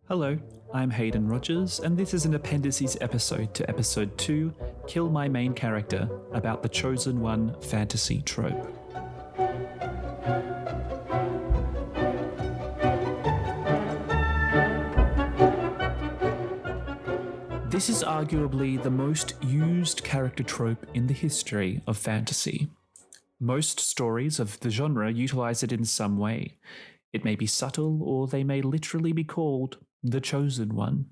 Hello, I'm Hayden Rogers, and this is an Appendices episode to episode 2, Kill My Main Character, about the Chosen One fantasy trope. This is arguably the most used character trope in the history of fantasy. Most stories of the genre utilize it in some way. It may be subtle, or they may literally be called the Chosen One.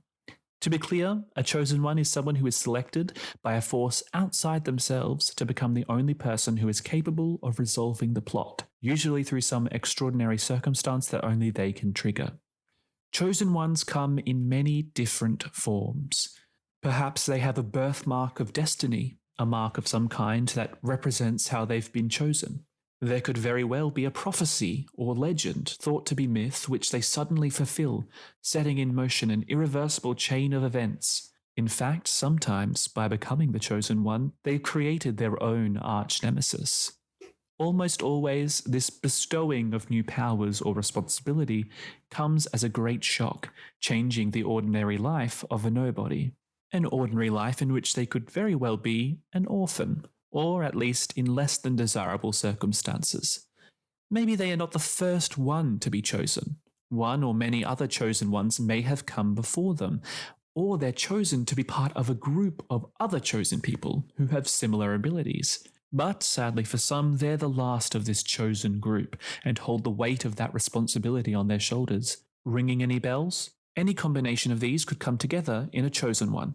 To be clear, a Chosen One is someone who is selected by a force outside themselves to become the only person who is capable of resolving the plot, usually through some extraordinary circumstance that only they can trigger. Chosen Ones come in many different forms. Perhaps they have a birthmark of destiny, a mark of some kind that represents how they've been chosen. There could very well be a prophecy or legend thought to be myth which they suddenly fulfill, setting in motion an irreversible chain of events. In fact, sometimes, by becoming the Chosen One, they've created their own arch-nemesis. Almost always, this bestowing of new powers or responsibility comes as a great shock, changing the ordinary life of a nobody. An ordinary life in which they could very well be an orphan, or at least in less than desirable circumstances. Maybe they are not the first one to be chosen. One or many other chosen ones may have come before them, or they're chosen to be part of a group of other chosen people who have similar abilities. But sadly for some, they're the last of this chosen group and hold the weight of that responsibility on their shoulders. Ringing any bells? Any combination of these could come together in a chosen one.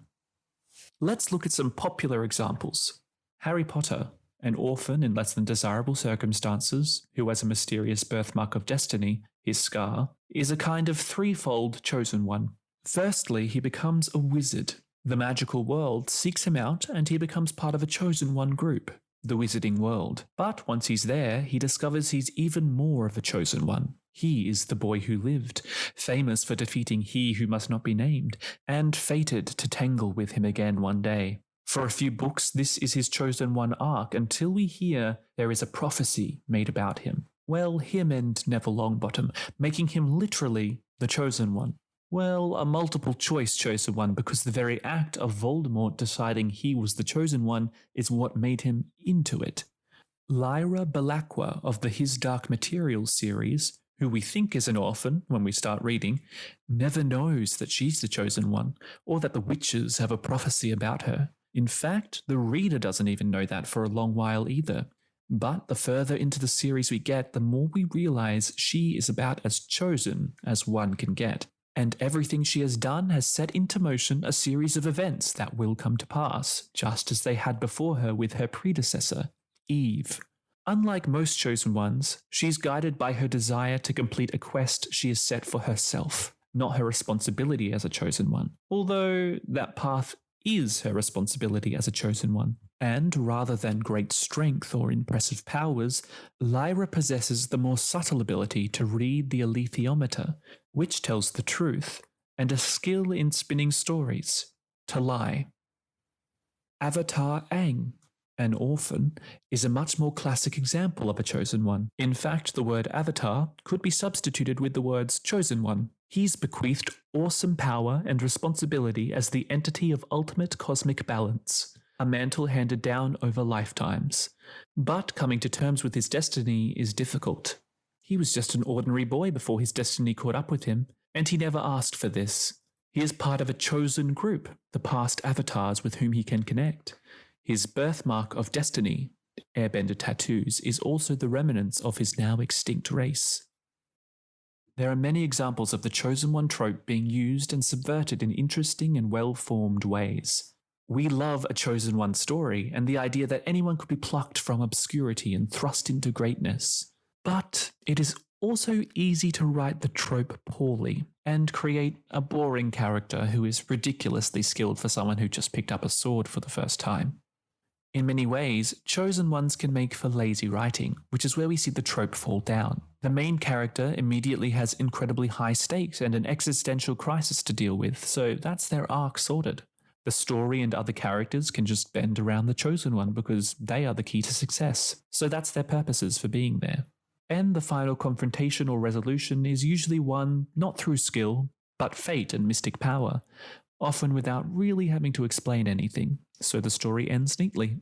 Let's look at some popular examples. Harry Potter, an orphan in less than desirable circumstances, who has a mysterious birthmark of destiny, his scar, is a kind of threefold chosen one. Firstly, he becomes a wizard. The magical world seeks him out and he becomes part of a chosen one group, the wizarding world. But once he's there, he discovers he's even more of a chosen one. He is the boy who lived, famous for defeating he who must not be named, and fated to tangle with him again one day. For a few books, this is his Chosen One arc until we hear there is a prophecy made about him. Well, him and Neville Longbottom, making him literally the Chosen One. Well, a multiple choice Chosen One because the very act of Voldemort deciding he was the Chosen One is what made him into it. Lyra Belacqua of the His Dark Materials series, who we think is an orphan when we start reading, never knows that she's the Chosen One, or that the witches have a prophecy about her. In fact, the reader doesn't even know that for a long while either. But the further into the series we get, the more we realize she is about as chosen as one can get. And everything she has done has set into motion a series of events that will come to pass, just as they had before her with her predecessor, Eve. Unlike most chosen ones, she's guided by her desire to complete a quest she has set for herself, not her responsibility as a chosen one. Although that path is her responsibility as a chosen one. And rather than great strength or impressive powers, Lyra possesses the more subtle ability to read the alethiometer, which tells the truth, and a skill in spinning stories, to lie. Avatar Aang, an orphan, is a much more classic example of a chosen one. In fact, the word avatar could be substituted with the words chosen one. He's bequeathed awesome power and responsibility as the entity of ultimate cosmic balance, a mantle handed down over lifetimes. But coming to terms with his destiny is difficult. He was just an ordinary boy before his destiny caught up with him, and he never asked for this. He is part of a chosen group, the past avatars with whom he can connect. His birthmark of destiny, airbender tattoos, is also the remnants of his now extinct race. There are many examples of the Chosen One trope being used and subverted in interesting and well-formed ways. We love a Chosen One story and the idea that anyone could be plucked from obscurity and thrust into greatness. But it is also easy to write the trope poorly and create a boring character who is ridiculously skilled for someone who just picked up a sword for the first time. In many ways, chosen ones can make for lazy writing, which is where we see the trope fall down. The main character immediately has incredibly high stakes and an existential crisis to deal with, so that's their arc sorted. The story and other characters can just bend around the chosen one because they are the key to success, so that's their purposes for being there. And the final confrontation or resolution is usually won not through skill, but fate and mystic power, often without really having to explain anything, so the story ends neatly.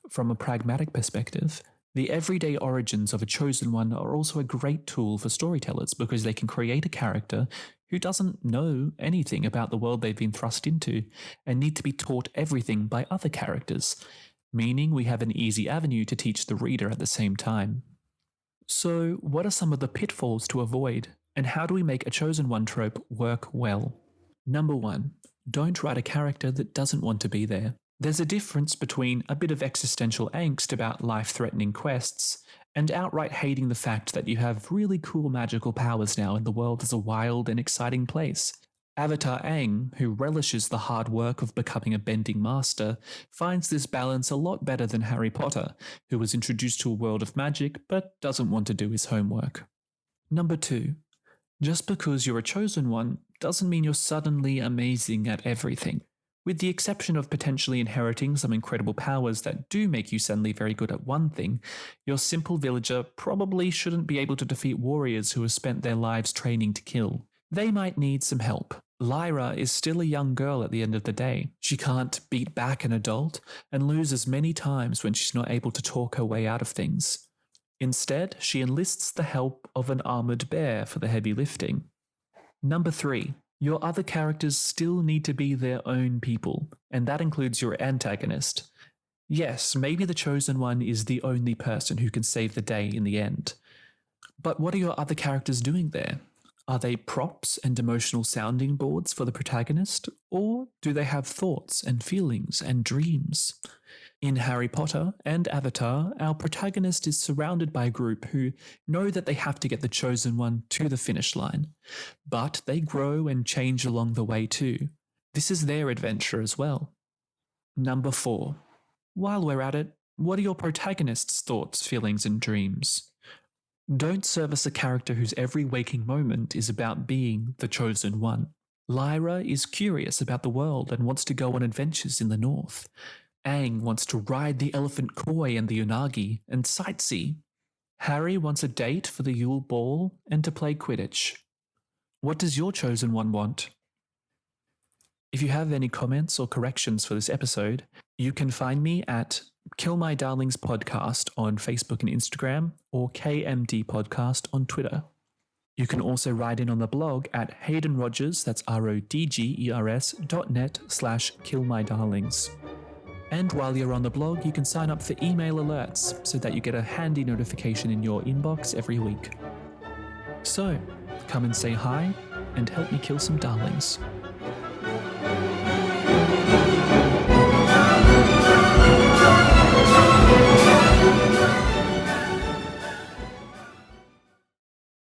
From a pragmatic perspective, the everyday origins of a chosen one are also a great tool for storytellers because they can create a character who doesn't know anything about the world they've been thrust into and need to be taught everything by other characters, meaning we have an easy avenue to teach the reader at the same time. So, what are some of the pitfalls to avoid, and how do we make a chosen one trope work well? Number 1, don't write a character that doesn't want to be there. There's a difference between a bit of existential angst about life-threatening quests and outright hating the fact that you have really cool magical powers now and the world is a wild and exciting place. Avatar Aang, who relishes the hard work of becoming a bending master, finds this balance a lot better than Harry Potter, who was introduced to a world of magic but doesn't want to do his homework. Number 2, just because you're a chosen one doesn't mean you're suddenly amazing at everything. With the exception of potentially inheriting some incredible powers that do make you suddenly very good at one thing, your simple villager probably shouldn't be able to defeat warriors who have spent their lives training to kill. They might need some help. Lyra is still a young girl at the end of the day. She can't beat back an adult and loses many times when she's not able to talk her way out of things. Instead, she enlists the help of an armored bear for the heavy lifting. Number 3. Your other characters still need to be their own people, and that includes your antagonist. Yes, maybe the chosen one is the only person who can save the day in the end. But what are your other characters doing there? Are they props and emotional sounding boards for the protagonist, or do they have thoughts and feelings and dreams? In Harry Potter and Avatar, our protagonist is surrounded by a group who know that they have to get the chosen one to the finish line, but they grow and change along the way too. This is their adventure as well. Number 4. While we're at it, what are your protagonist's thoughts, feelings, and dreams? Don't service a character whose every waking moment is about being the chosen one. Lyra is curious about the world and wants to go on adventures in the north. Aang wants to ride the elephant koi and the unagi and sightsee. Harry wants a date for the Yule Ball and to play Quidditch. What does your chosen one want? If you have any comments or corrections for this episode, you can find me at Kill My Darlings Podcast on Facebook and Instagram, or KMD Podcast on Twitter. You can also write in on the blog at haydenrogers, that's rodgers.net/killmydarlings. And while you're on the blog, you can sign up for email alerts so that you get a handy notification in your inbox every week. So, come and say hi and help me kill some darlings.